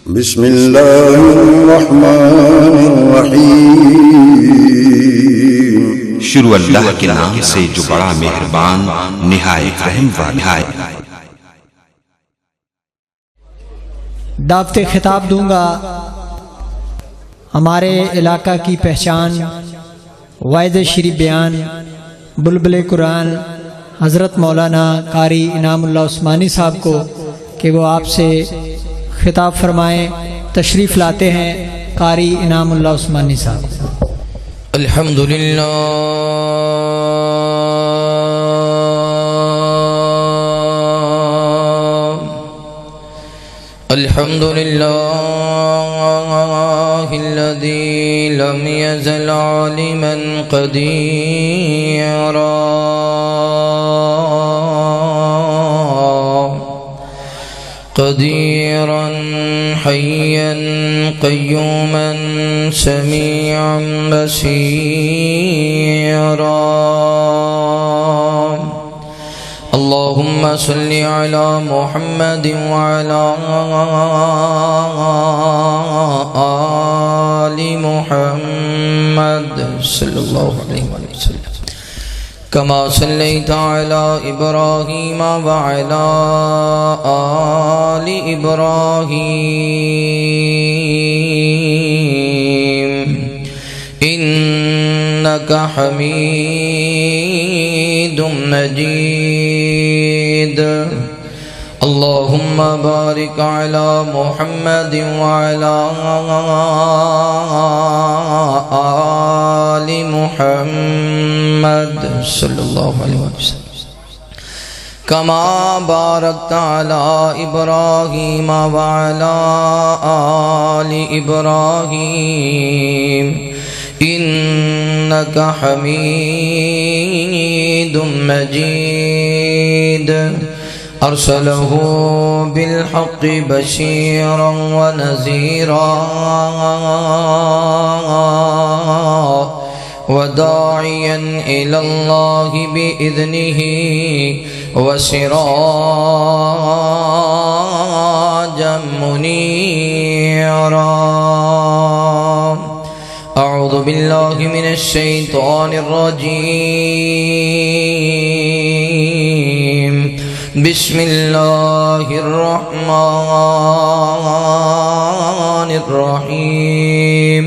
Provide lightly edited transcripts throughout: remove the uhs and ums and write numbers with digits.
بسم اللہ الرحمن الرحیم۔ شروع اللہ کے نام سے جو بڑا مہربان نہایت رحم والا ہے۔ دعوت خطاب دوں گا ہمارے علاقہ کی پہچان، واعظ شریف بیان، بلبل قرآن حضرت مولانا قاری انعام اللہ عثمانی صاحب کو کہ وہ آپ سے خطاب فرمائیں۔ تشریف لاتے ہیں قاری انعام اللہ عثمانی صاحب۔ الحمدللہ الذي لم يزل عالما قديرا حيا قيوما سميعا بصيرا اللهم صل على محمد وعلى آل محمد صلى الله عليه وسلم كما صليت على إبراهيم وعلى آل إبراهيم إنك حميد مجيد اللهم بارك على محمد وعلى آل محمد صلى الله عليه وسلم كما باركت على إبراهيم وعلى آل إبراهيم إنك حميد مجيد أرسله بالحق بشيرا ونذيرا وداعيا إلى الله بإذنه وسراجا منيرا أعوذ بالله من الشيطان الرجيم بسم الله الرحمن الرحيم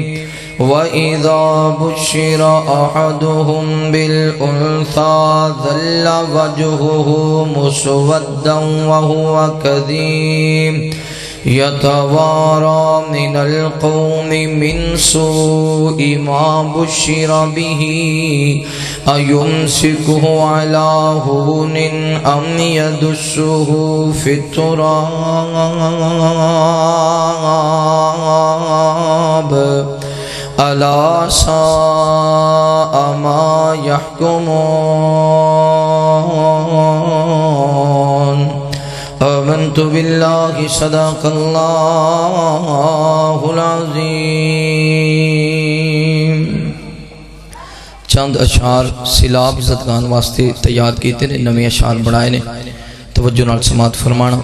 وإذا بشر أحدهم بالأنثى ظل وجهه مسودا وهو كظيم يتوارى من القوم من سوء ما بشر به أيمسكه على هون أم يدسه في التراب ألا ساء ما يحكمون آمنت بالله صدق الله العظیم۔ چند اشعار سیلاب زدگان واسطے تیار کیتے نے، نویں اشعار بنائے نے، توجہ نال سماعت فرمانا۔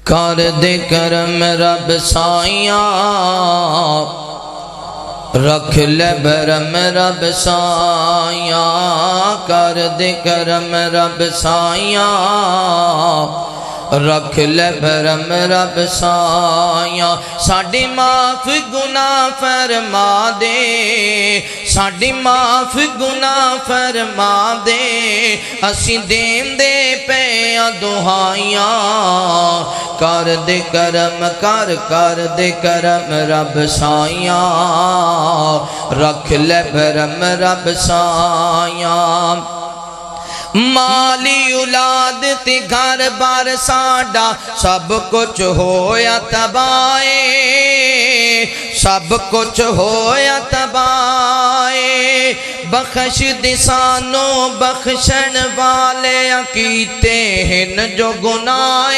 کر دے کرم رب سائیاں، رکھ لے برم رب سائیاں، کر دے کرم رب سائیاں، رکھ لے برم رب سائیاں، ساڈی معاف گناہ فرما دے، ساڈی معاف گناہ فرما دے، اسی دین دے پیاں دہائیاں، کر دے کرم کر دے کرم رب سائیاں، رکھ لے برم رب سائیاں، مالی اولاد تے گھر بار ساڈا سب کچھ ہویا تباہے، سب کچھ ہویا تباہے، بخش دے سانو بخشن والے کیتے ہن جو گناہ،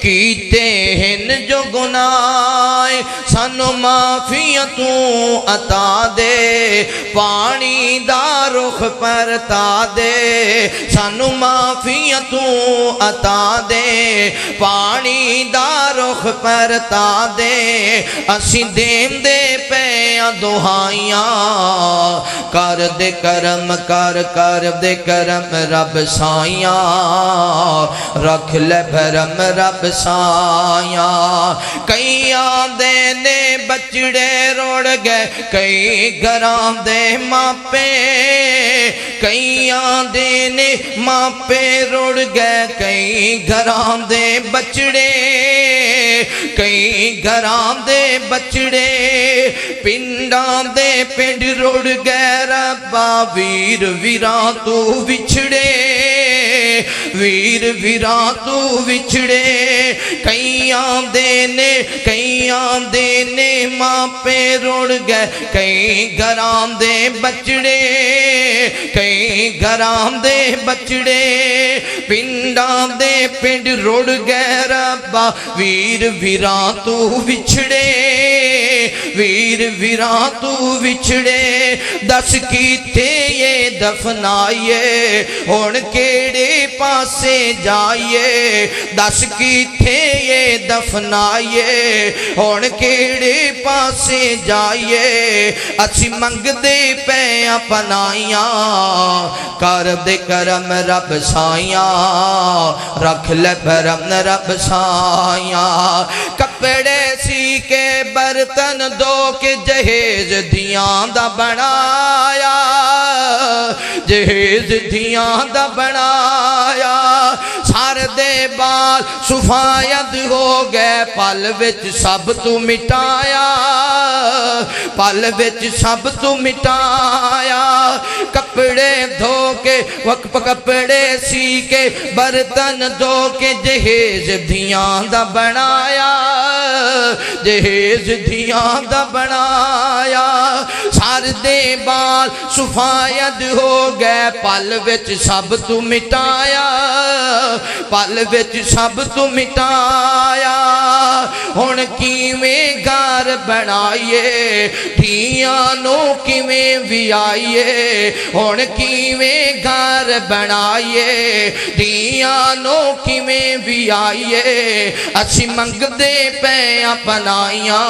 کیتے ہن جو گناہ، سانو معافیاں تو عطا دے پانی دا رخ پرتا دے سانو معافیاں تو عطا دے پانی دا رخ پرتا دے اسی دین دے پیاں دہائیاں کر دے کرم کر دے کرم رب سائیاں رکھ لے بھرم رب سائیاں کئی آندے نے بچڑے روڑ گئے کئی گرام دے ماپے کئی آندے نے ماپے روڑ گئے کئی گرام دے بچڑے کئی گرام دے بچڑے پنڈام دے پنڈ روڑ گئے ربا ویر ویران تو وچھڑے ویر ویران تو وچھڑے کئی آندے نے ماں پہ روڑ گئے کئی گرام دے بچڑے کئی گرام دے بچڑے پنڈام دے پنڈ روڑ گئے ربا ویر ویران تو وچھڑے ویر ویران تو وچھڑے دس کیتے یہ دفنائیے ہون کیڑے پاسے جائیے دس کیتے یہ دفنائیے ہون کیڑے پاسے جائیے اچھی منگ دے پیاں پنائیاں کر دے کرم رب سائیاں رکھ لے بھرم رب سائیاں کپڑے سی کے برتن دو کے جہیز دیاں دا بنایا جہیز دیاں دا بنایا سار دے بال سفایت ہو گئے پل وچ سب تو مٹایا پل وچ سب تو مٹایا کپڑے دھو کے وقت کپڑے سی کے برتن دھو کے جہیز دیاں دا بنایا جہیز دیاں دا بنایا سار دے بال سفایت ہو گئے پل وچ سب تو مٹایا پل وچ سب تو مٹایا ہن کیویں گھر بنائیے دھیاں نو کیویں ویائیے ہن کیویں گھر بنائیے دھیاں نو کیویں ویائیے اسی منگ دے پیاں پنائیاں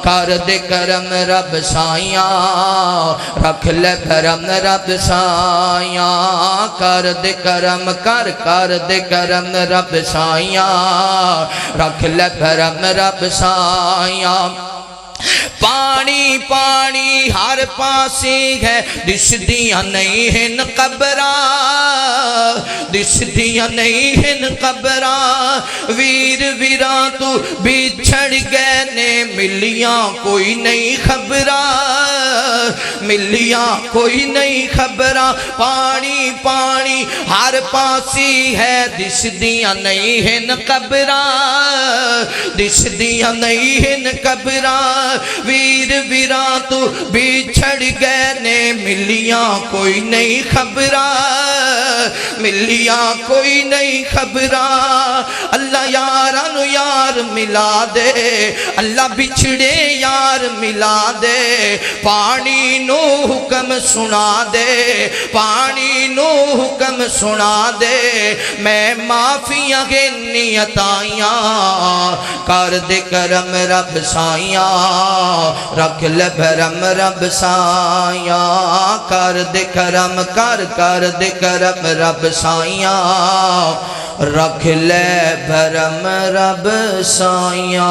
کر دے کرم رب سائیاں رکھ لے بھرم رب سائیاں کر دے کرم کر دے کرم رب سائیاں رکھ لے بھرم رب سائیاں پانی پانی ہر پاسی ہے دس دیاں نہیں ہن قبراں دس دیاں نہیں ہن قبراں ویر ویراں تو بچھڑ گئے نے ملیاں کوئی نہیں خبراں ملیاں کوئی نہیں خبراں پانی پانی ہر پاسی ہے دس دیاں نہیں ہن قبراں دس دیاں نہیں ہن قبراں ویر ویراں تو بچھڑ گئے نے ملیاں کوئی نہیں خبراں ملیاں کوئی نہیں خبراں اللہ یارانو یار ملا دے اللہ بچھڑے یار ملا دے پانی نو حکم سنا دے پانی نو حکم سنا دے میں معافیاں کے نیتائیاں کر دے کرم رب سائیاں رکھ لے بھرم رب سائیاں کر دے کرم کر دے کرم رب سائیاں رکھ لے بھرم رب سائیاں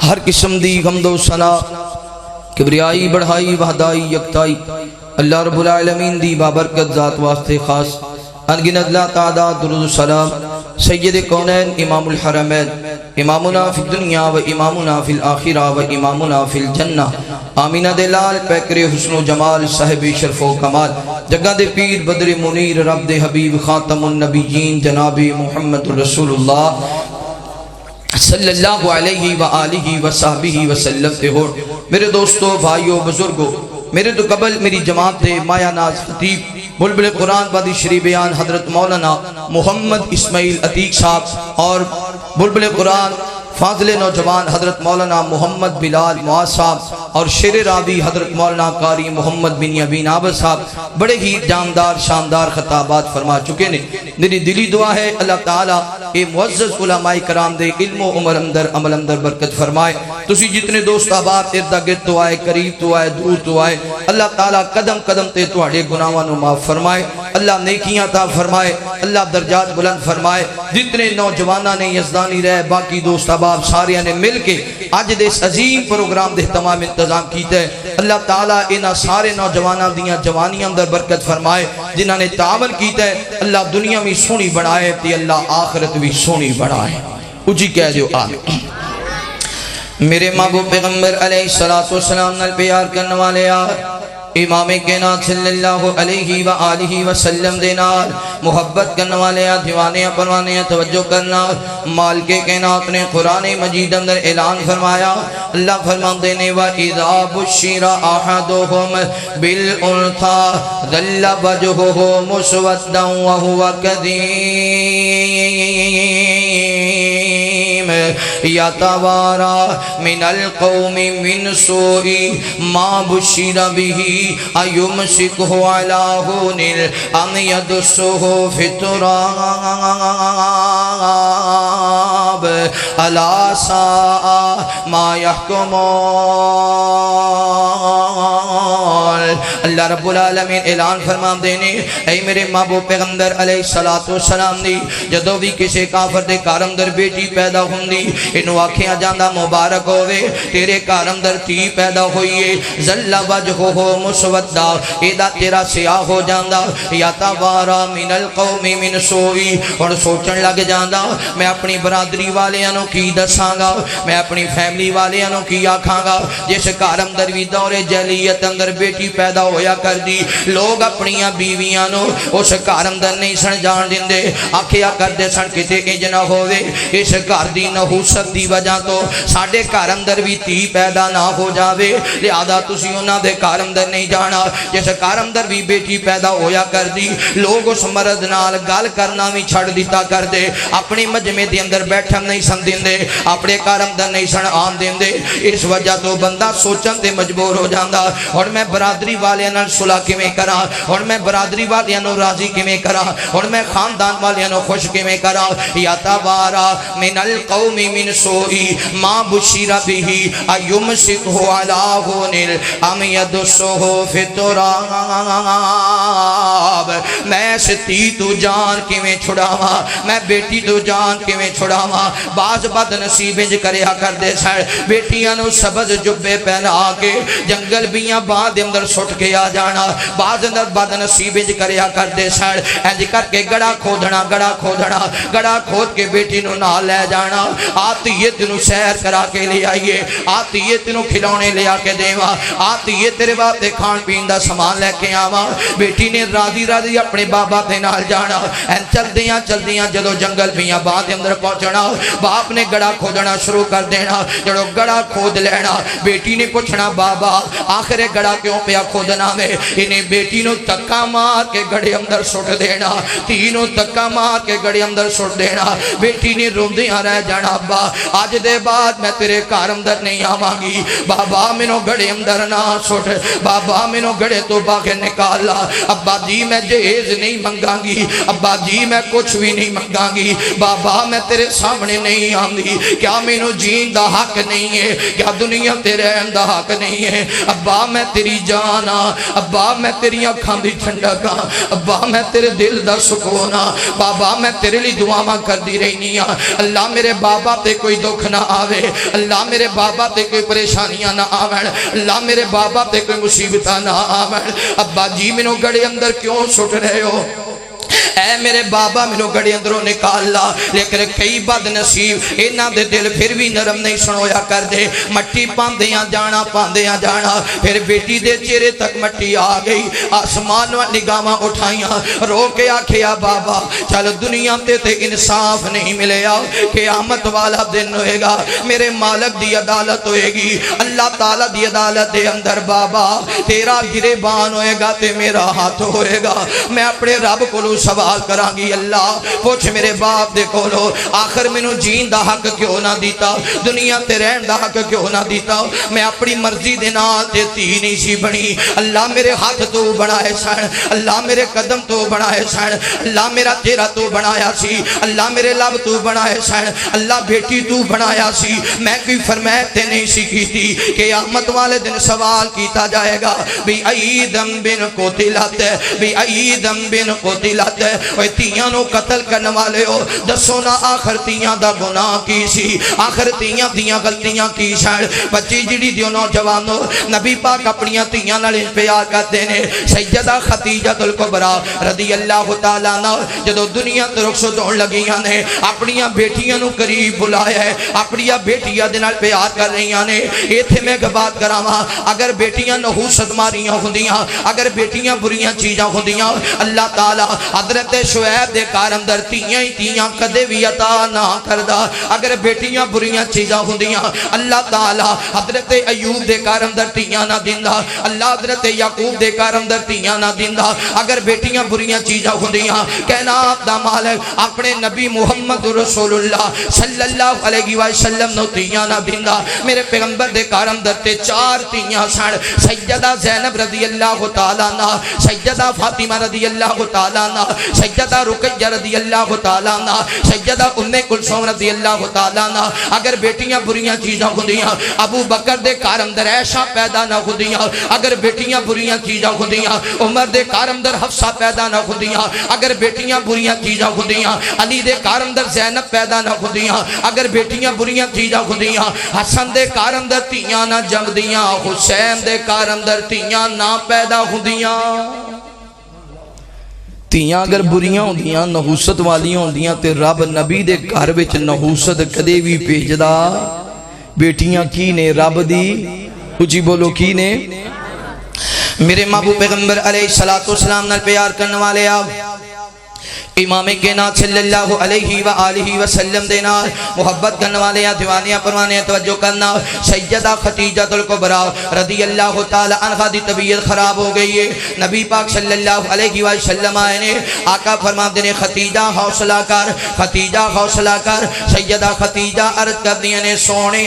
ہر قسم دی حمد و ثنا کبریائی بڑھائی وحدائی یکتائی اللہ رب العالمین دی بابرکت ذات واسطے خاص انگنت لا تعداد درود السلام سید کونین امام الحرمین امامنا فی الدنیا و امامنا فی الآخرہ و امامنا فی الجنہ آمینہ دلال پیکر حسن و جمال صاحب شرف و کمال جگہ دے پیر بدر منیر رب دے حبیب خاتم النبیین جناب محمد رسول اللہ صلی اللہ علیہ وآلہ وصحبہ وسلم تے ہو میرے دوستو بھائیو بزرگو میرے تو قبل میری جماعت دے مایا ناز خطیب بلبل قرآن بادی شری بیان حضرت مولانا محمد اسماعیل عتیق صاحب اور بلبل قرآن فاضل نوجوان حضرت مولانا محمد بلال معاذ صاحب اور شیر راوی حضرت مولانا قاری محمد بن یمین عابد صاحب بڑے ہی جاندار شاندار خطابات فرما چکے نے. میری دلی دعا ہے اللہ تعالیٰ اے معزز علماء کرام دے علم و عمر اندر عمل اندر برکت فرمائے. تسی جتنے دوست احباب ارد گرد تو آئے، قریب تو آئے، دور تو آئے، اللہ تعالیٰ قدم قدم تے تواڈے گناہاں نو معاف فرمائے، اللہ نیکیاں عطا فرمائے، اللہ درجات بلند فرمائے. جتنے نوجواناں نے یزدانی رہ باقی دوست احباب سارے نے مل کے اج دے اس عظیم پروگرام دے تمام انتظام کیتا ہے. اللہ تعالیٰ انہاں سارے نوجواناں دیاں جوانیاں اندر برکت فرمائے. جنہاں نے تعاون کیتا ہے اللہ دنیا میں سونی بنائے تے اللہ آخرت بھی سونی بنائے. اجی کہہ دیو آمین. میرے محبوب پیغمبر علیہ السلام نال پیار کرنے والے امام کائنات صلی اللہ علیہ وآلہ وسلم دے نال محبت کرنے والے دیوانے پروانے توجہ کرنا. مالک کائنات نے قرآن مجید اندر اعلان فرمایا. اللہ فرماندے نے وَإِذَا بُشِّرَ أَحَدُهُمْ بِالْأُنْثَىٰ ظَلَّ وَجْهُهُ مُسْوَدًّا وَهُوَ كَظِيمٌ يَتَوَارَىٰ مِنَ الْقَوْمِ مِنْ سُوءِ مَا بُشِّرَ بِهِ أَيُمْسِكْهُ عَلَىٰ هُونٍ أَمْ يَدُسُّهُ فِي التُّرَابِ أَلَا سَاءَ مَا يَحْكُمُونَ. اللہ رب العالمین اعلان فرما دینے اے میرے محبوب پیغمبر علیہ السلام دی جدو بھی کسی کافر دے کار اندر بیٹی پیدا ہوندی انہوں آکھیاں جاندہ مبارک ہوئے تیرے کار اندر تی پیدا ہوئیے ظل وجہو مسودہ ایدہ تیرا سیاہ ہو جاندہ یا توارا من القوم من سوئی اور سوچن لگ جاندہ میں اپنی برادری والے انہوں کی دساں گا میں اپنی فیملی والے انہوں کی آکھاں گا جس کار اندر بھی دور جہلیت اندر بیٹی پیدا ہویا کر دی لوگ اپنیاں بیویاں نو اس کار اندر نہیں سن جان دیں دے آکھیا کر دے سن کتے انجنہ ہوئے اس کار دی نحوست دی وجہ تو ساڑھے کار اندر بھی تی پیدا نہ ہو جاوے لہذا تسی انہاں دے کار اندر نہیں جانا جس کار اندر بھی بیٹی پیدا ہویا کر دی لوگ اس مرد نال گال کرنا بھی چھڑ دیتا کر دے اپنی مجمع دے اندر بیٹھن نہیں سن دیں دے اپنے کار اندر نہیں سن آن دیں دے اس وجہ تو بندہ سوچن دے مجبور ہو جاندہ اور میں برادری والے نال صلح کیویں کراں اور میں برادری والے نو راضی کیویں کراں اور میں خاندان والے نو خوش کیویں کراں یا توارا من القوم من سوئی ما بشر به ایمسکہ علی ہون ام یدسہ فی التراب. میں ستی تو جان کیویں چھڑاواں میں بیٹی تو جان کیویں چھڑاواں. بعض بد نصیب انج کریا کر دے سن بیٹیاں نو سبز جبے پہنا کے جنگل بیاں بعد اندر سٹ کے آ جانا بعض اندر بد نصیب انج کریا کر دے سن انج کر کے گڑا کھودنا گڑا کھود کے بیٹی نو نہ لے جانا آتی یہ تینوں سیر کرا کے لے آئیے آتی یہ تینوں کھلونے لے آ کے دیواں آتی یہ تیرے واسطے کھان پین دا سامان لے کے آواں. بیٹی نے راضی راضی اپنے بابا دے نال جانا چل دیاں جدو جنگل بیاں بعد اندر پہنچنا باپ نے گڑا کھودنا شروع کر دینا جڑو گڑا کھود لینا بیٹی نے پوچھنا بابا آخر گڑا کیوں پیا کھودنا میں انہیں بیٹی نو تکا مار کے گڑے اندر سٹ دینا تینوں تکا مار کے گڑے اندر سٹ دینا. بیٹی نے روندیاں رہ جانا ابا آج دے بعد میں تیرے کار اندر نہیں آواں گی بابا مینوں گڑے اندر نہ سٹ بابا مینوں گڑے تو باہر نکالا ابا جی میں جہیز نہیں منگاں گی ابا جی میں کچھ بھی نہیں منگاں گی بابا میں تیرے سامنے نہیں آندی کیا مینوں جین دا حق نہیں ہے کیا دنیا تیرے دا حق نہیں ہے ابا میں تیری جانا ابا میں تیری اکھاں دی ٹھنڈکاں ابا میں تیرے دل دا سکونا بابا میں تیرے لی دعاواں کر دی رہنی ہاں اللہ میرے بابا تے کوئی دکھ نہ آوے اللہ میرے بابا تے کوئی پریشانیاں نہ آویں اللہ میرے بابا تے کوئی مصیبتاں نہ آویں ابا جی مینوں گڑے اندر کیوں سٹ رہے ہو اے میرے بابا مینوں گڑے اندروں نکال لا لیکن کئی بد نصیب انہاں دے دل پھر بھی نرم نہیں سنویا کر دے مٹی پاندیاں جانا پھر بیٹی دے چہرے تک مٹی آ گئی آسمان و نگاہاں اٹھائیاں رو کے آکھیا بابا چل دنیا تے انصاف نہیں ملیا قیامت والا دن ہوئے گا میرے مالک دی عدالت ہوئے گی اللہ تعالیٰ دی عدالت دے اندر بابا تیرا گریبان ہوئے گا تے میرا ہاتھ ہوئے گا میں اپنے رب کو سوال سوال کرانگی اللہ پوچھ میرے باپ دے کولو آخر مینوں جین دا حق کیوں نہ دیتا دنیا تے رہن دا حق کیوں نہ دیتا میں اپنی مرضی دے نال تے تی نہیں سی بنی اللہ میرے ہاتھ تو بنائے سن اللہ میرے قدم تو بنائے سن اللہ میرا چہرہ تو بنایا سی اللہ میرے لب تو بنائے سن اللہ بیٹی تو بنایا سی میں کوئی فرمائش تے نہیں سی کی تھی کہ قیامت والے دن سوال کیتا جائے گا بھی ای ذنب قتلت بھی ای ذنب قتلت اوے تیاں نو قتل کرنے والے ہو دسو نا آخر تیاں دا گناہ کی سی آخر تیاں دیاں غلطیاں کی سن بچی جڑی دیو نوجوانو نبی پاک اپنیاں تیاں نال پیار کرتے نے سیدہ خدیجہ الکبریٰ رضی اللہ تعالیٰ عنہ جدو دنیا تے رخصت ہون لگیاں نے اپنیاں بیٹیاں نو قریب بلایا ہے اپنیاں بیٹیاں دے نال پیار کر رہیاں نے ایتھے میں بات کراواں اگر بیٹیاں نحوست ماریاں ہوندیاں اگر بیٹیاں بریاں چیزاں ہوندیاں اللہ تعالیٰ حضرت شعیب دے کار اندر تیاں کدے بھی عطا نہ کردا اگر بیٹیاں بریاں چیزاں ہوندیاں اللہ تعالیٰ حضرت ایوب دے کار اندر تیاں نہ دیندا اللہ حضرت یعقوب دے کار اندر تیاں نہ دیندا اگر بیٹیاں بریاں چیزاں ہوندیاں کائنات دا مالک اپنے نبی محمد رسول اللہ صلی اللہ علیہ وسلم نو تیاں نہ دیندا میرے پیغمبر دے کار اندر تے چار تیاں سن سیدہ زینب رضی اللہ تعالیٰ عنہ سیدہ فاطمہ رضی اللہ تعالیٰ عنہ سیدہ رقیہ رضی اللہ تعالیٰ عنہ سیدہ ام کلثوم رضی اللہ تعالیٰ عنہ اگر بیٹیاں بریاں چیزاں ہوندیاں ابو بکر دے کار اندر عائشہ پیدا نہ ہوندیاں اگر بیٹیاں بریاں چیزاں ہوندیاں عمر دے کار اندر حفصہ پیدا نہ ہوندیاں اگر بیٹیاں بریاں چیزاں ہوندیاں علی دے کار اندر زینب پیدا نہ ہوندیاں اگر بیٹیاں بریاں چیزاں ہوندیاں حسن دے کار اندر تیاں نہ جم دیاں حسین دے کار اندر تیاں نہ پیدا ہوندیاں تیاں اگر بریاں ہوندیاں نحوست والیاں ہوندیاں تے رب نبی دے گھر وچ نحوست کدے بھی بھیجدا بیٹیاں کی نے رب دی اچھی بولو کی نے میرے محبوب پیغمبر علیہ السلام نال پیار کرنے والے آپ امام کائنات صلی اللہ علیہ وآلہ وسلم دینا محبت کرنے والے دیوانیاں پروانے توجہ کرنا سیدہ خدیجہ الکبریٰ رضی اللہ تعالی عنہ دی طبیعت خراب ہو گئی ہے نبی پاک صلی اللہ علیہ وسلم آئے نے آقا فرماتے نے خدیجہ حوصلہ کر خدیجہ حوصلہ کر سیدہ خدیجہ عرض کر دیا نے سونے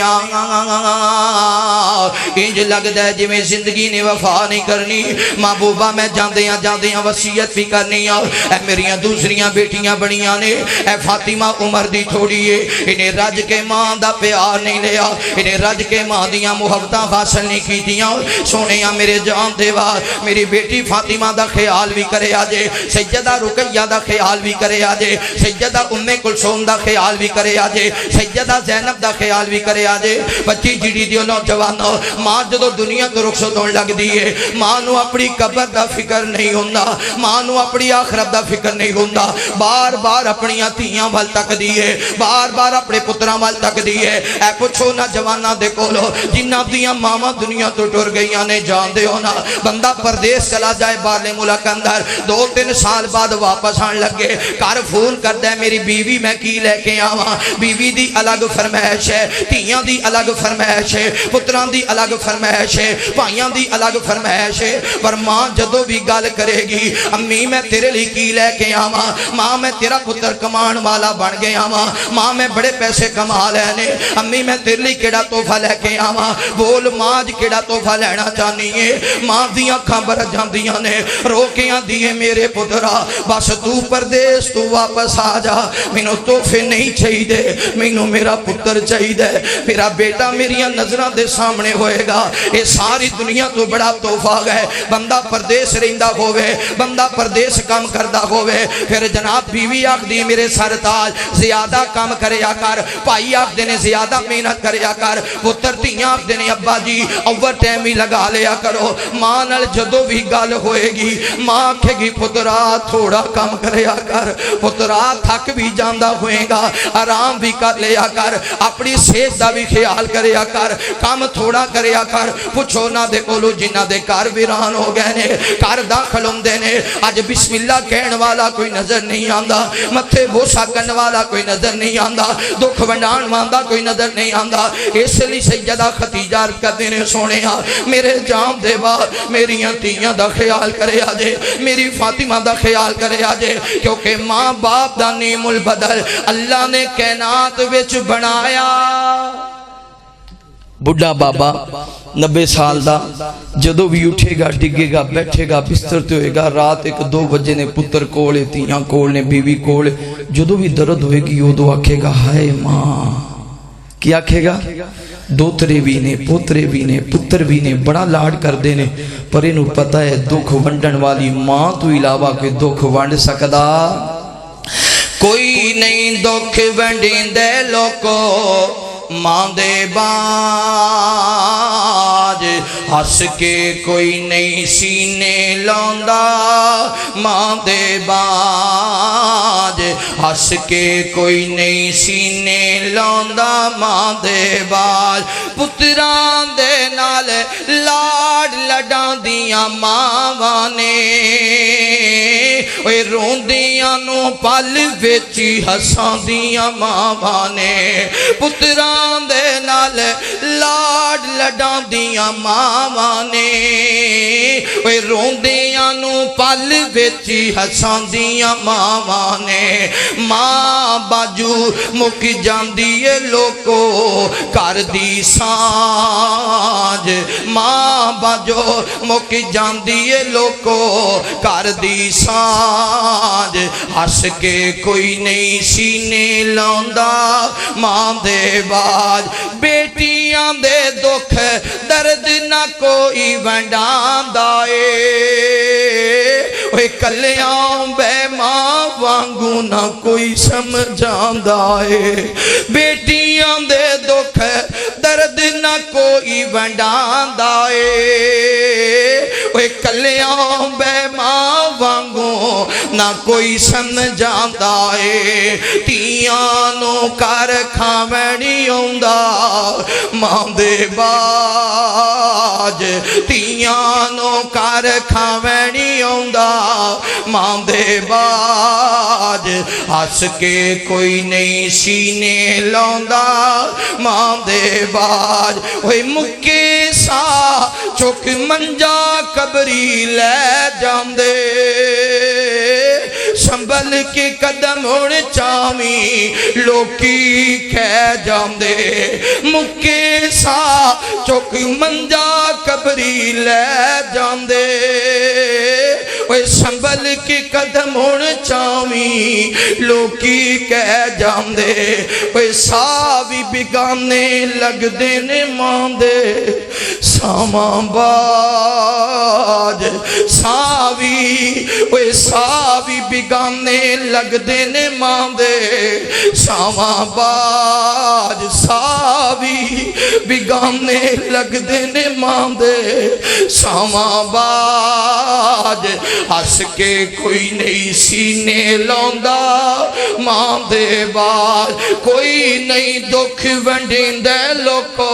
انج لگ دے جی میں زندگی نے وفا نہیں کرنی محبوبہ میں جاندیاں وصیت بھی کرنی اے میریاں دوسری بیٹیاں بڑیاں نے اے فاطمہ عمر دی تھوڑی ہے انہیں رج کے ماں دا پیار نہیں لیا انہیں رج کے ماں دیاں محبتاں حاصل نہیں کی دیاں سونیاں میرے جان دیوا میری بیٹی فاطمہ دا خیال بھی کرے آجے سیدہ رقیہ دا خیال بھی کرے آجے سیدہ ام کلثوم دا خیال بھی کرے آجے سیدہ زینب دا خیال بھی کرے آجے بچی جڑی دیو نوجوانوں ماں جدو دنیا تو رخصت ہون لگ دیئے ماں نو اپنی قبر دا فکر نہیں ہوندا ماں نو اپنی آخرت دا فکر نہیں ہوندا بار بار اپنی تیاں وال تک دیئے بار بار اپنے پتران وال تک دیئے اے پوچھو نا جوانہ دے کولو جنہ دیاں ماما دنیا تو ٹر گئیاں نے جان دے ہونا بندہ پردیس چلا جائے بارلے ملک اندر 2-3 سال بعد واپس آن لگے کار فون کر دے میری بیوی میں کی لے کے آواں بیوی دی الگ فرمائش ہے تیاں دی الگ فرمائش ہے پتران دی الگ فرمائش ہے بھائیاں دی الگ فرمائش ہے پر ماں جدو بھی گال کرے گی امی میں تیرے لی کی لے کے آواں ماں میں تیرا پتر کمان والا بن گیا ماں میں بڑے پیسے کما لینے امی میں تیرے لی کیڑا تحفہ لے کے آواں بول ماں جی کیڑا تحفہ لینا چاہنی ہے ماں دیاں خبر جاندیاں نے روکیاں دیئے میرے پترا بس تو پردیس تو واپس آ جا مینوں تحفے نہیں چاہی دے مینوں میرا پتر چاہی دے میرا بیٹا میریاں نظرہ دے سامنے ہوئے گا اے ساری دنیا تو بڑا تحفہ گئے بندہ پردیس رہندہ ہوئے بندہ پردیس کام کردہ ہوئے پھر جناب بیوی آکھ دی میرے سرتاج زیادہ کام کریا کر پائی آکھ دینے زیادہ محنت کریا کر پتر تیاں آکھ دینے ابا جی اوور ٹائم ہی لگا لیا کرو ماں نال جدو بھی گال ہوئے گی ماں آکھے گی پترا تھوڑا کام کریا کر پترا تھک بھی جاندہ ہوئے گا آرام بھی کر لیا کر اپنی صحت دا بھی خیال کریا کر کام تھوڑا کریا کر پوچھو نہ دے کولو جنہ دے کار ویران ہو گئے نے کار داخل ہوں دینے آج بسم اللہ کہن والا کوئی نظر نظر نہیں آندا متھے بوسا کرن والا کوئی نظر نہیں آندا دکھ ونڈان والا کوئی نظر نہیں آندا اس لیے سیدہ خدیجہ عرض کردے نے سونے میرے جام دے بعد میری تیاں دا خیال کرے آجے میری فاطمہ دا خیال کرے آجے کیونکہ ماں باپ دا نیم البدل اللہ نے کائنات وچ بنایا بڑھا بابا 90 سال دا جدو بھی اٹھے گا ڈگے گا بیٹھے گا بستر تے ہوئے گا رات 1-2 بجے نے پتر کولے تیاں کولے بیوی کولے جدو بھی درد ہوئے گی وہ دو آکھے گا ہائے ماں کیا آکھے گا دوترے بھی نے پوترے بھی نے پتر بھی نے بڑا لاڈ کر دینے پر انہوں پتہ ہے دکھ ونڈن والی ماں تو علاوہ کے دکھ ونڈ سکدا کوئی نہیں دکھ ونڈیں دے لوکو ماں دے باج ہس کے کوئی نہیں سینے لوندا ماں دے باج ہس کے کوئی نہیں سینے لوندا ماں دے باج پتران دے نال لاڈ لڈان دیاں ماں نے روندیاں نو پل ویچی ہساں دیاں ماں نے پتران دے نال لاڈ لڈان دیاں ماں نے روندیاں نو پل ویچی ہساں دیاں ماں نے ماں باجو مک جاندی ہے لوکو کر دی سانج ماں باجو مک جاندی ہے لوکو کر دی سانج ہس کے کوئی نہیں سینے لوندا ماں دے باج بیٹیاں دے دکھ درد نہ کوئی ونڈان دائے کلیاں بے ماں وانگو نہ کوئی سمجھان دائے بیٹیاں دے دکھ درد نہ کوئی ونڈان دائے کلیاں بے ماں وانگو نہ کوئی سمجھان دائے تیاں نو کر کھاوڑی ہوندا ماں دے باج تیاں نو کر کھاوڑی ہوندا ماں دے باج ہس کے کوئی نہیں سینے لوندا ماں دے باج مکے سا چک منجا قبری لے جاندے سنبھل کے قدم اڑ چامی لوکی کہہ جاندے مکے سا چک منجا قبری لے جاندے سنبھل کے قدم اڑ چامی لوکی کہہ جاندے ساوی بگانے لگ دینے ماندے سامان باج ساوی بگانے لگ دینے ماندے سامان باج ساوی بگانے لگ دینے ماندے سامان باج ہس کے کوئی نہیں سینے لوندا ماں دے باج کوئی نہیں دکھ ونڈیں دے لوکو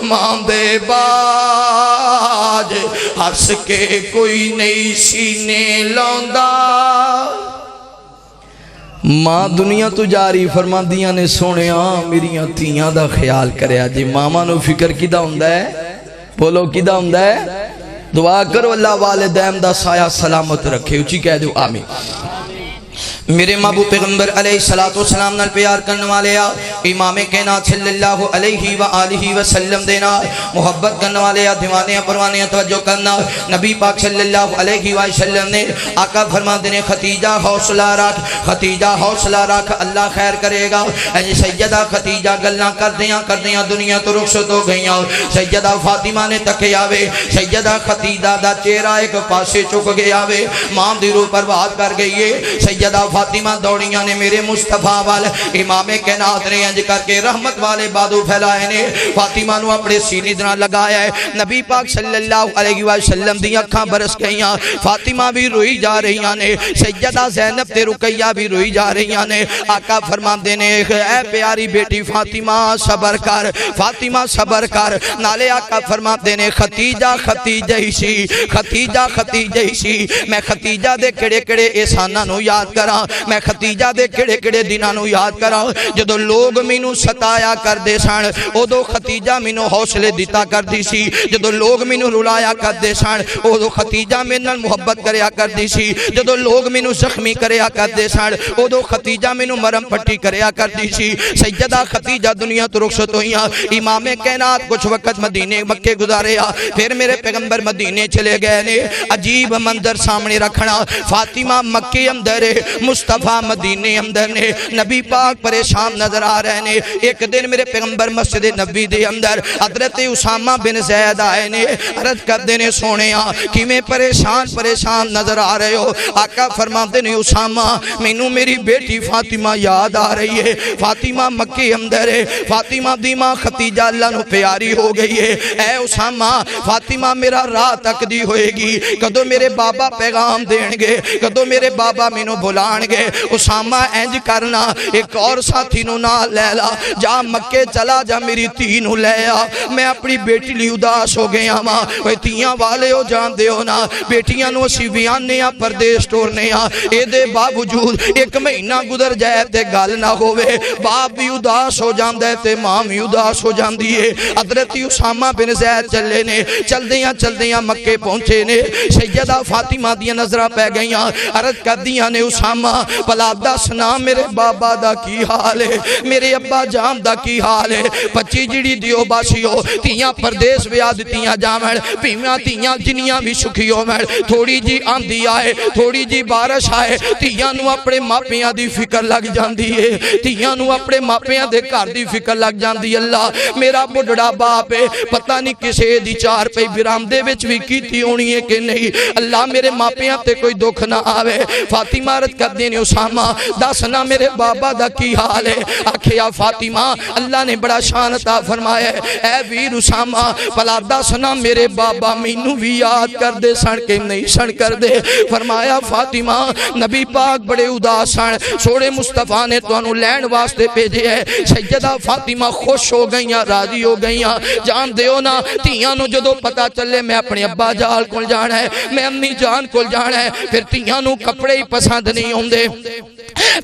ماں دے باج ہس کے کوئی نہیں سینے لوندا ماں دنیا تو جاری فرما دیاں نے سونے میریاں تیاں دا خیال کرے آجے ماما نو فکر کدہ ہوندہ ہے بولو کدہ ہوندہ ہے دعا کرو اللہ والدین دا سایہ سلامت رکھے اچھی کہہ دو آمین میرے محبوب پیغمبر علیہ السلام نال پیار کرنے والے امام کائنات صلی اللہ علیہ وآلہ وسلم دینا محبت کرنے والے دیوانے پروانے توجہ کرنا نبی پاک صلی اللہ علیہ وسلم نے آقا فرما دینے ختیجہ حوصلہ رکھ اللہ خیر کرے گا سیدہ ختیجہ گلنا کر دیاں دنیا تو رخصت ہو گئیاں سیدہ فاطمہ نے تکے آوے سیدہ ختیجہ دا چہرہ ایک پاسے چک گیا آوے ماں دی روح پر بات کر گئی ہے سیدہ فاطمہ دوڑیاں نے میرے مصطفیٰ والے امام کائنات نے انج کر کے رحمت والے بادو پھیلائے نے فاطمہ نو اپنے سینے دے نال لگایا ہے نبی پاک صلی اللہ علیہ وسلم دی اکھاں برس گئیاں فاطمہ بھی روئی جا رہیاں نے سیدہ زینب تے رقیہ بھی روئی جا رہیاں نے آقا فرماندے نے اے پیاری بیٹی فاطمہ صبر کر فاطمہ صبر کر نالے آقا فرماندے نے ختیجہ ختیجہ ہی سی ختیجہ ختیجہ ہی سی میں ختیجہ دے کڑے کڑے احساناں نو یاد کراں میں ختیجہ دے کڑے کڑے دناں نو یاد کراں جدو لوگ مینوں ستایا کر دے سن اودو ختیجہ مینوں حوصلے دیتا کر دی سی جدو لوگ مینوں رلایا کر دے سن اودو ختیجہ میرے نال محبت کریا کر دی سی جدو لوگ مینوں زخمی کریا کر دے سن اودو ختیجہ مینوں مرم پٹی کریا کر دی سی سیدہ ختیجہ دنیا تو رخصت ہوئیاں امام کائنات کچھ وقت مدینے مکے گزاریا پھر میرے پیغمبر مدینے چلے گئے نے عجیب منظر سامنے رکھنا فاطمہ مکے اندر مصطفیٰ مدینے اندر نے نبی پاک پریشان نظر آ رہے نے ایک دن میرے پیغمبر مسجد نبی دے اندر حضرت اسامہ بن زید آئے نے عرض کر دینے سونے کہ میں پریشان نظر آ رہے ہو آقا فرماتے نے اسامہ مینوں میری بیٹی فاطمہ یاد آ رہی ہے فاطمہ مکے اندر ہے فاطمہ دی ماں ختیجہ اللہ نو پیاری ہو گئی ہے اے اسامہ فاطمہ میرا راہ تک دی ہوئے گی کدو میرے بابا پیغام دین گے کدو میرے بابا مینوں بلان گے اسامہ انج کرنا ایک اور ساتھی نو نہ لے لا جا مکے چلا جا میری تھی نو لے آ میں اپنی بیٹی لی اداس ہو گیا ماں وہ تیاں والے ہو جان دے ہو نا بیٹیاں نو اسی بیانے آ پردیش ٹورنے آ اے دے باوجود ایک مہینہ گزر جائے تے گال نہ ہوئے باپ بھی اداس ہو جان دے تے ماں بھی اداس ہو جان دیئے حضرت اسامہ بن زید چلے نے چل دیاں مکے پہنچے نے سیدہ فاطمہ دیاں نظرہ پہ گئیاں عرض کر دیاں نے اسامہ پلا دسنا میرے بابا دا کی حال ہے میرے ابا جان دا کی حال ہے پچی جڑی دیو باسی ہو تیاں پردیس بیاد تیاں جامڑ پیمیاں تیاں جنیاں بھی سکھی ہو مڑ تھوڑی جی آندھی آئے تھوڑی جی بارش آئے تیاں نو اپنے ماپیاں دی فکر لگ جان دیئے تیاں نو اپنے ماپیاں دے کار دی فکر لگ جان دی اللہ میرا بڑھڑا باپ ہے پتہ نہیں کسے دی چار پہ برام دے بچ بھی کی تھی ہونی ہے کہ نہیں اللہ میرے ماپیاں تے کوئی دکھ نہ آوے فاطمہ رت کر دینے اسامہ دسنا میرے بابا دا کی حال ہے آکھیا فاطمہ اللہ نے بڑا شان عطا فرمایا ہے اے ویر اسامہ پلا دسنا میرے بابا مینوں بھی یاد کر دے سن کے نہیں سن کر دے فرمایا فاطمہ نبی پاک بڑے اداس سن سوڑے مصطفیٰ نے تو انہوں لین واسطے پیجے ہے سیدہ فاطمہ خوش ہو گئیاں راضی ہو گئیاں جان دیو نا تیاں نو جدو پتا چلے میں اپنے ابا جال کل جانا ہے میں امی جان کل جانا ہے پھر تیاں نو کپڑے ہی پسند نہیں ہوں دے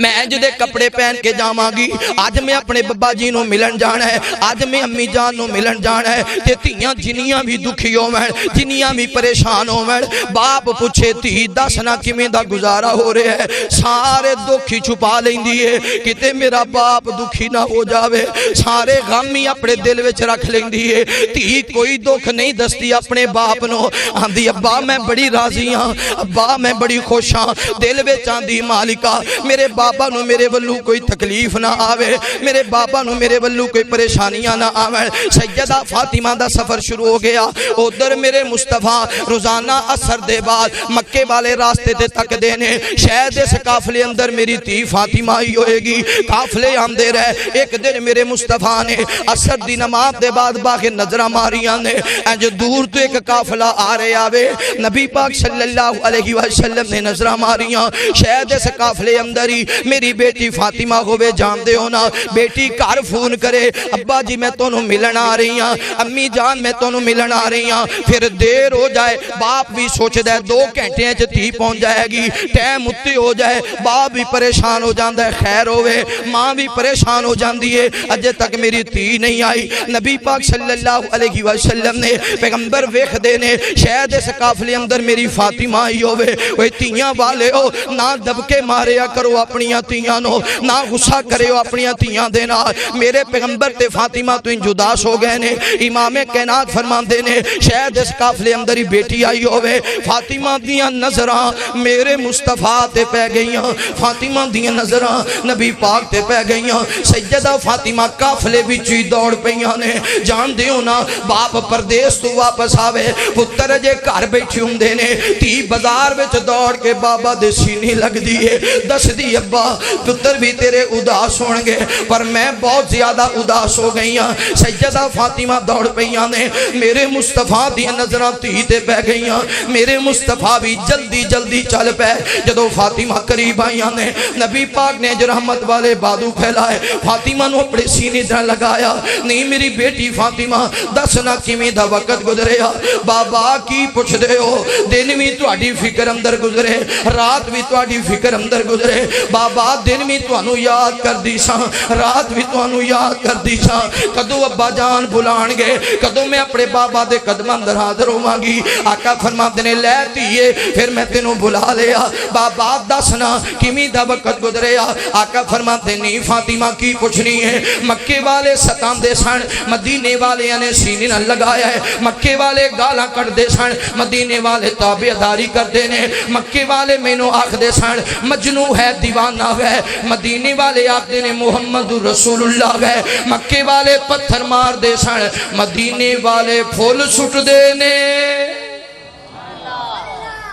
میں انج دے کپڑے پہن کے جاواں گی آج میں اپنے بابا جی نو ملن جانا ہے آج میں امی جان نو ملن جانا ہے تے تیاں جنیاں بھی دکھی ہوویں جنیاں بھی پریشان ہوویں باپ پوچھے تی دسنا کیویں دا گزارا ہو رہا ہے سارے دکھ چھپا لیندی ہے کتے میرا باپ دکھی نہ ہو جاوے سارے غم ہی اپنے دل وچ رکھ لیندی ہے تی کوئی دکھ نہیں دستی اپنے باپ نو آندی ابا میں بڑی راضی ہاں ابا میں بڑی خوش ہاں دل وچ آندی مالکا میرے بابا نو میرے ولو کوئی تکلیف نہ آوے میرے بابا نو میرے ولو کوئی پریشانیاں نہ آوے سیدہ فاطمہ دا سفر شروع ہو گیا ادھر میرے مصطفیٰ روزانہ اثر دے بعد مکے والے راستے تے تک دینے شاید اس قافلے اندر میری تھی فاطمہ ہی ہوئے گی قافلے آمدے رہے ایک دن میرے مصطفیٰ نے اثر دی نماز دے بعد باغ نظرہ ماریاں نے انج دور تو ایک قافلہ آ رہے آوے نبی پاک صلی اللہ علیہ وسلم نے نظرہ ماریاں شاید اس قافلے اندر ہی میری بیٹی فاطمہ ہوئے جان دے ہونا بیٹی کار فون کرے ابا جی میں تو ملن آ رہی ہاں امی جان میں تو ملن آ رہی ہاں پھر دیر ہو جائے باپ بھی سوچ دے 2 گھنٹے تھی پہنچ جائے گی ٹائم اتی ہو جائے باپ بھی پریشان ہو جاندہ ہے خیر ہوئے ماں بھی پریشان ہو جاندی ہے اجے تک میری تھی نہیں آئی نبی پاک صلی اللہ علیہ وسلم نے پیغمبر ویکھ دینے شاید اس قافلے اندر میری فاطمہ ہی ہوئے وہ تیاں والے ہو نہ دب کے ماریا کرو اپنیاں تیاں نو نہ غصہ کرے ہو اپنیاں تیاں دینا میرے پیغمبر تے فاطمہ تو جداس ہو گئے نے امام کائنات فرمان دینے شاید اس قافلے اندر ہی بیٹی آئی ہوئے فاطمہ دیاں نظران میرے مصطفیٰ تے پہ گئیاں فاطمہ دیاں نظران نبی پاک تے پہ گئیاں سیدہ فاطمہ قافلے بھی چوئی دوڑ پیاں نے جان دیو نا باپ پردیس تو واپس آوے پتر جے کار بیٹھی ہوں دینے تی بازار وچ دوڑ کے بابا دے سینے لگ دیئے دس دی دی ابا پتر بھی تیرے اداس ہون گے پر میں بہت زیادہ اداس ہو گئی ہاں سیدہ فاطمہ دوڑ پئیاں نے میرے مصطفیٰ دی نظراں تی تے پہ گئی ہاں میرے مصطفیٰ بھی جلدی جلدی چل پے جدو فاطمہ قریب آئیاں نے نبی پاک نے جو رحمت والے بادو پھیلائے فاطمہ نو اپنے سینے جا لگایا نہیں میری بیٹی فاطمہ دسنا کیویں دا وقت گزریا بابا کی پوچھ دے ہو دن بھی تہاڈی فکر اندر گزرے رات بھی تہاڈی فکر اندر گزرے بابا دن بھی تانوں یاد کر دی ساں رات بھی تانوں یاد کر دی ساں کدو ابا جان بلان گے کدو میں اپنے بابا دے قدماں اندر حاضر ہوواں گی آقا فرماندے نے لے تیے پھر میں تینوں بلا لیا بابا دسنا کیویں دا وقت گزریا آقا فرماندے نہیں فاطمہ کی پوچھنی ہے مکے والے ستاندے سن مدینے والے نے سینے نہ لگایا ہے مکے والے گالاں کٹ دے سن مدینے والے تابعداری کردے نے مکے والے مینوں آکھدے سن مجنوں ہے دیوانہ ہے مدینے والے آکھدے نے محمد رسول اللہ ہے مکے والے پتھر مار دے سن مدینے والے پھول سٹ دے نے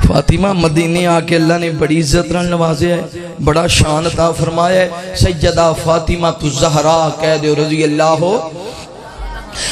فاطمہ مدینے آکے اللہ نے بڑی عزت رن نوازے ہے بڑا شان عطا فرمایا ہے سیدہ فاطمہ الزہرا کہہ دے رضی اللہ ہو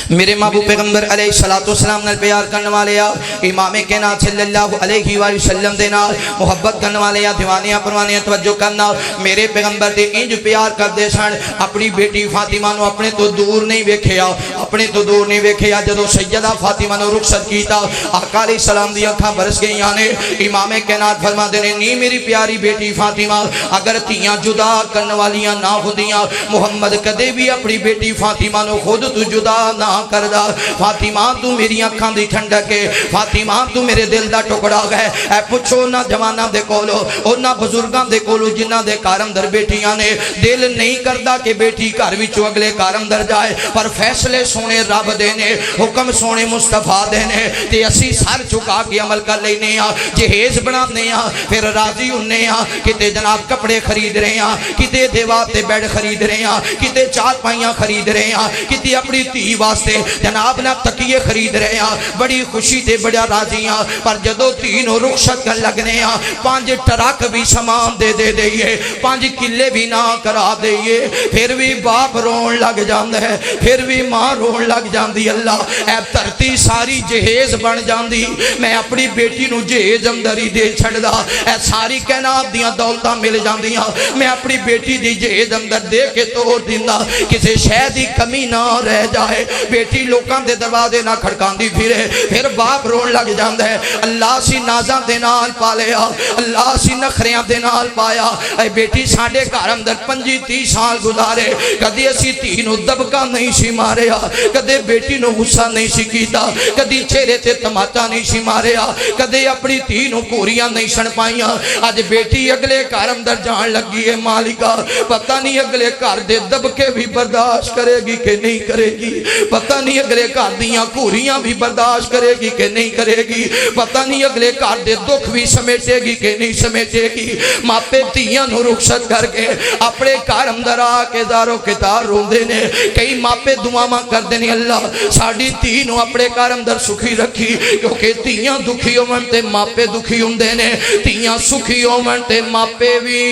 میرے محبوب پیغمبر علیہ السلام نے پیار کرنے والے امام کائنات صلی اللہ علیہ وآلہ وسلم دے نال محبت کرنے والے دیوانیاں پروانیاں توجہ کرنا میرے پیغمبر دے انج پیار کر دے سن اپنی بیٹی فاطمہ نو اپنے تو دور نہیں ویکھیا اپنے تو دور نہیں ویکھیا جدو سیدہ فاطمہ نو رخصت کیتا آقا علیہ السلام دی اکھاں برس گئیاں نے امام کائنات فرماندے نے نہیں میری پیاری بیٹی فاطمہ اگر تیاں جدا کرنے والیاں نہ ہوندیاں محمد کدے بھی اپنی بیٹی فاطمہ نو خود تو جدا نہ کردہ فاطمہ تو میری اکھاں دی ٹھنڈک ہے فاطمہ تو میرے دل دا ٹکڑا ہے اے پوچھو نہ جواناں دے کولو اور نہ بزرگاں دے کولو جنہ دے کار اندر بیٹیاں نے دل نہیں کردا کہ بیٹی گھر وچوں اگلے کار اندر جائے پر فیصلے سونے رب دے نے حکم سونے مصطفیٰ دے نے تے اسی سر چکا کے عمل کر لینے ہاں جہیز بنانے ہاں پھر راضی ہونے ہاں کتے جناب کپڑے خرید رہے ہاں کتے دیوار تے بیڈ خرید رہے ہاں کتے چار پائیاں خرید رہے ہاں کتے اپنی تھی واسطے جناب نہ تکیے خرید رہے ہیں بڑی خوشی تے بڑا راضی ہیں پر جدو تینوں رخصت کر لگنے ہیں 5 ٹرک بھی سامان دے دئیے 5 کلے بھی نہ کرا دئیے پھر بھی باپ رون لگ جاندے ہے پھر بھی ماں رون لگ جاندی اللہ اے دھرتی ساری جہیز بن جاندی میں اپنی بیٹی نو جہیز اندر ہی دے چھڑدا اے ساری کائنات دیاں دولتاں مل جاندیاں میں اپنی بیٹی دی جہیز اندر دے کے توڑ دیندا کسی شے دی کمی نہ رہ جائے بیٹی لوکاں دے دروازے نہ کھڑکان دی پھرے پھر باپ رون لگ جاندہ ہے اللہ سی نازاں دے نال پا لیا اللہ سی نخریاں دے نال پایا اے بیٹی ساڑے گھر اندر 25-30 سال گزارے کدی اسی تینوں دبکا نہیں سی ماریا کدی بیٹی نو غصہ نہیں سی کیتا کدی چہرے تے تماچا نہیں سی ماریا کدی اپنی تینوں کوریاں نہیں سن پائیاں آج بیٹی اگلے گھر اندر جان لگی ہے مالکہ پتہ نہیں اگلے گھر دے دبکے بھی برداشت کرے گی کہ نہیں کرے گی پتہ نہیں اگلے گھر دیاں کوریاں بھی برداشت کرے گی کہ نہیں کرے گی پتہ نہیں اگلے گھر دے دکھ بھی سمیٹے گی کہ نہیں سمیٹے گی ماپے تیاں نو رخصت کر کے اپنے گھر اندر آ کے دارو کتار روندے نے کئی ماپے دعاواں کر دینے اللہ ساڑی تی نو اپنے گھر اندر سکھی رکھی کیونکہ تیاں دکھی ہومن تے ماپے دکھی ہوندے نے تیاں سکھی ہومن تے ماپے بھی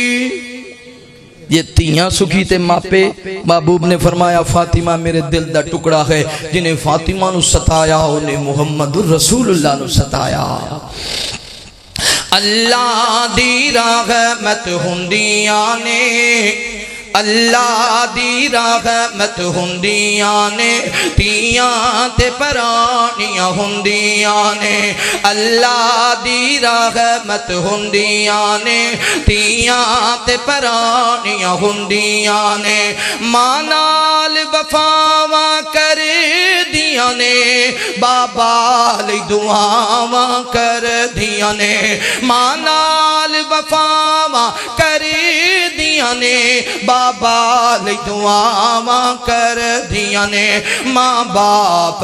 یہ تیاں سکھی تے ماپے محبوب نے فرمایا فاطمہ میرے دل دا ٹکڑا ہے جنہیں فاطمہ نو ستایا انہیں محمد رسول اللہ نو ستایا اللہ دی رحمت ہوندیاں نے اللہ دی رحمت ہوندیاں نے تیاں تے پرانیاں ہوندیاں نے اللہ دی رحمت ہوندیاں نے تیاں تے پرانیاں ہوندیاں نے ماں نال وفاواں کر دیاں نے بابا لئی دعاواں کر دیاں نے ماں نال وفاواں کر دیاں نے بابا لئی دعاواں کر دیاں نے ماں باپ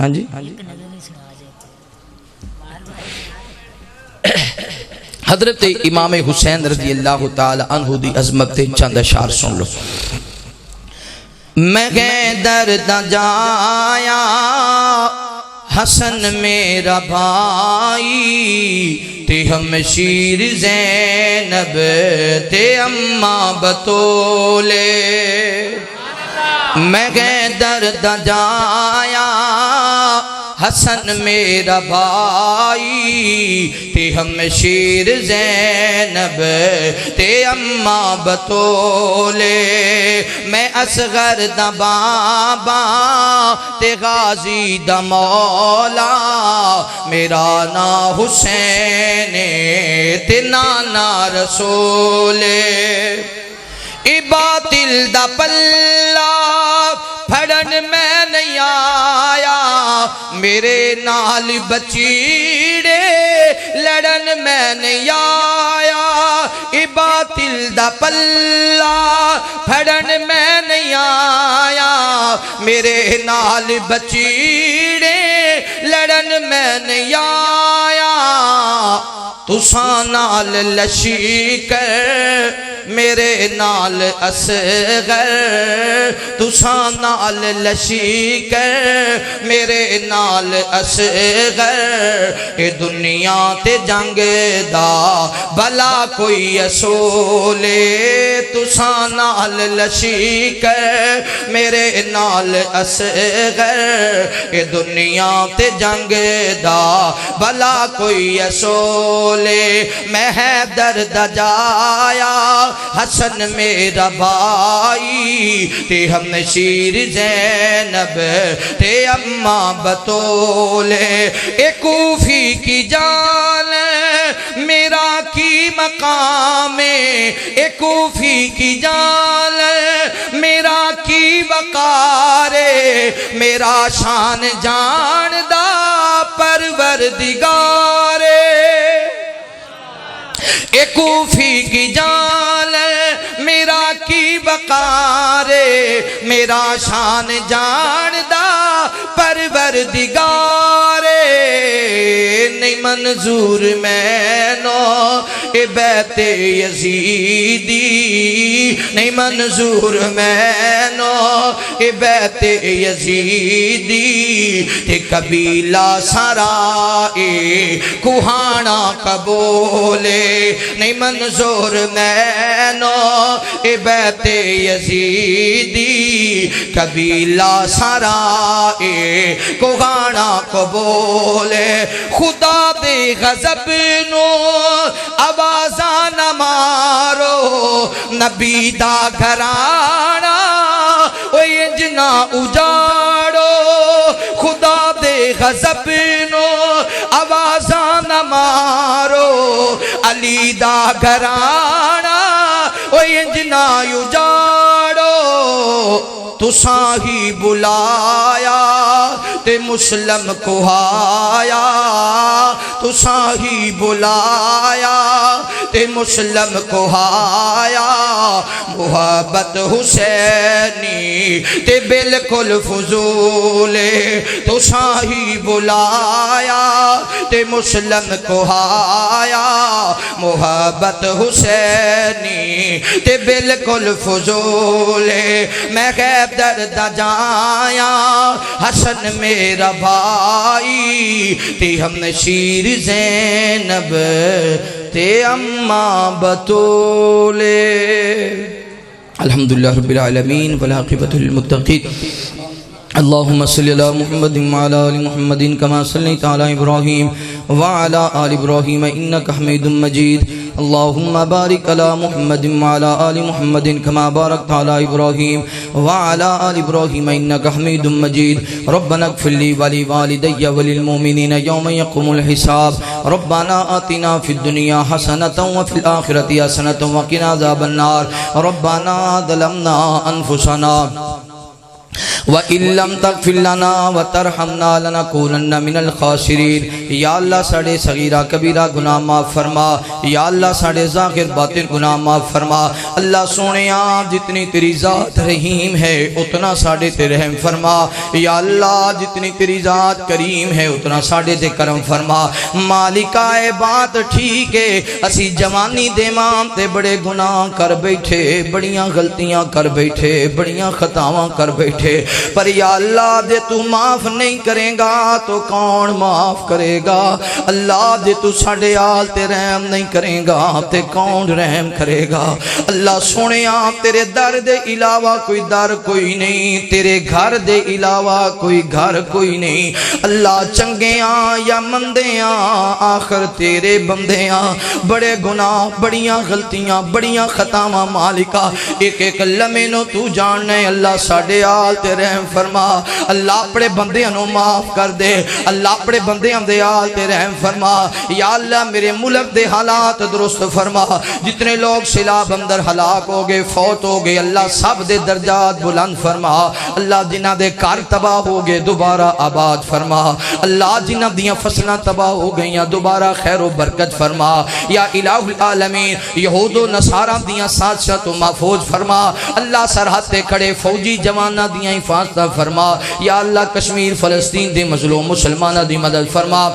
ہاں جی حضرت امام حسین رضی اللہ تعالی عنہ دی عظمت چند اشعار سن لو. میں درد جایا حسن میرا بھائی تے ہم شیر زینب تے اماں بطولے. میں درد جایا حسن میرا بھائی تے ہم شیر زینب تے اماں بطولے. میں اصغر دا بابا تے غازی دا مولا میرا نا حسین تے نانا رسولے. اے باطل دا پلہ پھڑن میں نہیں آیا میرے نال بچیڑے لڑن میں نہیں آیا. اے باطل دا پلہ پھڑن میں نہیں آیا میرے نال بچیڑے لڑن میں نہیں آیا. تساں نال لشی کر میرے نال اصغر تساں نال لشی کر میرے نال اصغر. اے دنیا تے جنگ دا بلا کوئی اصولے تساں نال لشی کر میرے نال اصغر. اے دنیا تے جنگ دا بلا کوئی اصولے. میں درد جایا حسن میرا بھائی تے ہم شیر زینب تے اماں بطولے. اے کوفی کی جان میرا کی مقام اے کوفی کی جان میرا کی وقار میرا شان جاندہ پروردگار. اے کوفی کی جان میرا کی وقار میرا شان جاندہ پروردگار. نہیں منظور میں نو اے بیت یزیدی نہیں منظور میں نو اے بیت یزیدی. تے قبیلہ سارا اے کوہانا قبولے نہیں منظور میں نو اے بیت یزیدی. قبیلہ سارا اے کوہانا قبولے. خدا دے غضب نو آوازاں نہ مارو نبی دا گھرانا او انج نہ اجاڑو. خدا دے غضب نو آوازاں نہ مارو علی دا گھرانا او انج نہ اجاڑو. تساں ہی بلایا تے مسلم کو آیا تساں ہی بلایا تے مسلم کو آیا. محبت حسینی تے بالکل فضول تساں ہی بلایا تے مسلم کو آیا. محبت حسینی تے بالکل فضول. میں درد جایا حسن میرا بھائی تے ہم شیر زینب تے اماں بطولے. الحمدللہ رب العالمین والعاقبۃ للمتقین. اللہم صلی علی محمد وعلی آل محمد کما صلیت علی ابراہیم وعلی آل ابراہیم انک حمید مجید. اللہم بارک علی محمد وعلی آل محمد کما بارکت علی ابراہیم وعلی آل ابراہیم انک حمید مجید. ربنا اغفر لی ولی والدی وللمؤمنین یوم یقوم الحساب. ربنا آتنا فی الدنیا حسنۃ وفی الآخرۃ حسنۃ وقنا عذاب النار. ربنا ظلمنا انفسنا وَإِن لَّمْ تَغْفِرْ لَنَا وَتَرْحَمْنَا لَنَكُونَنَّ مِنَ الْخَاسِرِينَ یا اللہ ساڑے صغیرہ کبیرہ گناہ معاف فرما، یا اللہ ساڑے ظاہر باطن گناہ معاف فرما۔ اللہ سونیا جتنی تیری ذات رحیم ہے اتنا ساڑے تے رحم فرما، یا اللہ جتنی تیری ذات کریم ہے اتنا ساڑے تے کرم فرما۔ مالکہ اے بات ٹھیک ہے اسی جوانی دے مام تے بڑے گناہ کر بیٹھے، بڑیاں غلطیاں کر بیٹھے، بڑیاں خطاواں کر بیٹھے، پر یا اللہ دے تو معاف نہیں کرے گا تو کون معاف کرے گا؟ اللہ دے تو ساڑے آل تے رحم نہیں کرے گا تے کون رحم کرے گا؟ اللہ سنیا تیرے در دے علاوہ کوئی در کوئی نہیں، تیرے گھر دے علاوہ کوئی گھر کوئی نہیں۔ اللہ چنگیاں یا مندیاں آخر تیرے بندیاں، بڑے گناہ بڑیاں غلطیاں بڑیاں خطاواں مالکہ ایک ایک لمحے نو تو جاننے۔ اللہ ساڑے آل تے رحم فرما، اللہ اپنے بندیاں نو معاف کر دے، اللہ اپنے بندیاں دے آل تے رحم فرما۔ یا اللہ میرے ملک دے حالات درست فرما، جتنے لوگ سیلاب اندر ہلاک ہو گئے فوت ہو گئے اللہ سب دے درجات بلند فرما۔ اللہ جنہ دے کار تباہ ہو گئے دوبارہ آباد فرما، اللہ جنہ دیاں فصلیں تباہ ہو گئیاں دوبارہ خیر و برکت فرما۔ یا الہ العالمین یہود و نصارہ دیاں سازشاں تو محفوظ فرما، اللہ سرحد تے کھڑے فوجی جوانہ دیاں حفاظت فرما۔ یا اللہ کشمیر فلسطین دے مظلوم مسلمانہ دی مدد فرما۔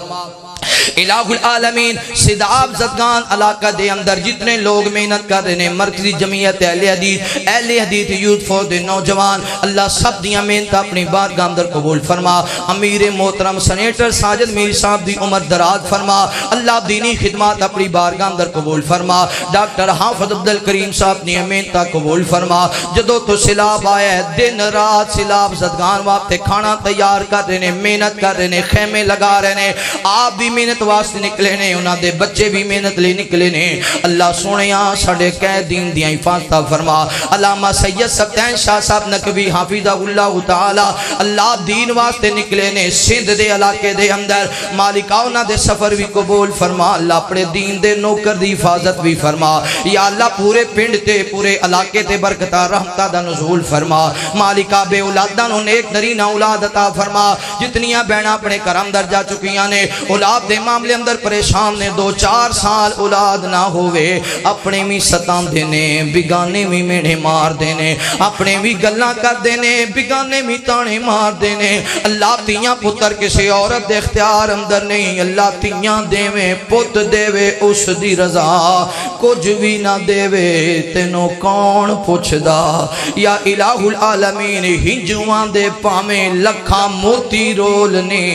الہ العالمین صداب زدگان علاقہ دے اندر جتنے لوگ محنت کر رہے ہیں، مرکزی جمعیت اہل حدیث یوتھ فور دے نوجوان، اللہ سب دیاں محنت اپنی بارگاہ اندر قبول فرما۔ امیر محترم سینیٹر ساجد میر صاحب دی عمر دراز فرما، اللہ دینی خدمات اپنی بارگاہ اندر قبول فرما۔ ڈاکٹر حافظ عبدالکریم صاحب دی محنت قبول فرما۔ جدو تو سیلاب آیا ہے دن رات سیلاب زدگان واسطے کھانا تیار کر رہے ہیں، محنت کر رہے ہیں، خیمے لگا رہے ہیں، آپ بھی محنت واسطے نکلے نے، انہاں دے بچے بھی محنت لے نکلے نے۔ اللہ سونیا ساڑے قیدین دیاں حفاظت فرما۔ علامہ سید سبتین شاہ صاحب نقوی حافظہ اللہ تعالی اللہ دین واسطے نکلے نے سندھ دے علاقے دے اندر، مالکہ انہاں دے سفر بھی قبول فرما۔ اللہ اپنے دین دے نوکر دی حفاظت بھی فرما۔ یا اللہ پورے پنڈ تے پورے علاقے تے برکتہ رحمتہ دا نزول فرما۔ مالکہ بے اولاداں نو نیک نرینہ اولاد عطا فرما۔ جتنیاں بہناں اپنے کرم در جا چکیاں نے، اولاد دے معاملے اندر پریشان نے، 2-4 سال اولاد نہ ہوئے، اپنے بھی ستاں دینے بگانے بھی میڑے مار دینے، اپنے بھی گلاں کر دینے بگانے بھی تانے مار دینے۔ اللہ تیاں پتر کسی عورت دے اختیار اندر نہیں، اللہ تیاں دیویں پت دیوے اس دی رضا، کچھ بھی نہ دیوے تینوں کون پوچھ دا۔ یا الہ العالمین ہنجوان دے پامیں لکھاں موتی رولنے،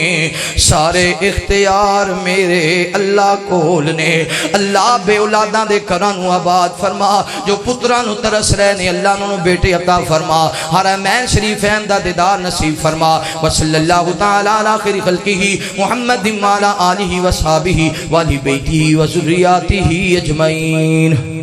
سارے اختیار میرے اللہ کول نے۔ اللہ بے اولاداں دے کرانو آباد فرما، جو پترانو ترس رہے نے اللہ نو بیٹے عطا فرما۔ حرمین شریفین دا دیدار نصیب فرما۔ وصلی اللہ تعالی علی خیر خلقہ محمد وعلی آلہ وصحبہ وآل بیتہ وذریاتہ اجمعین۔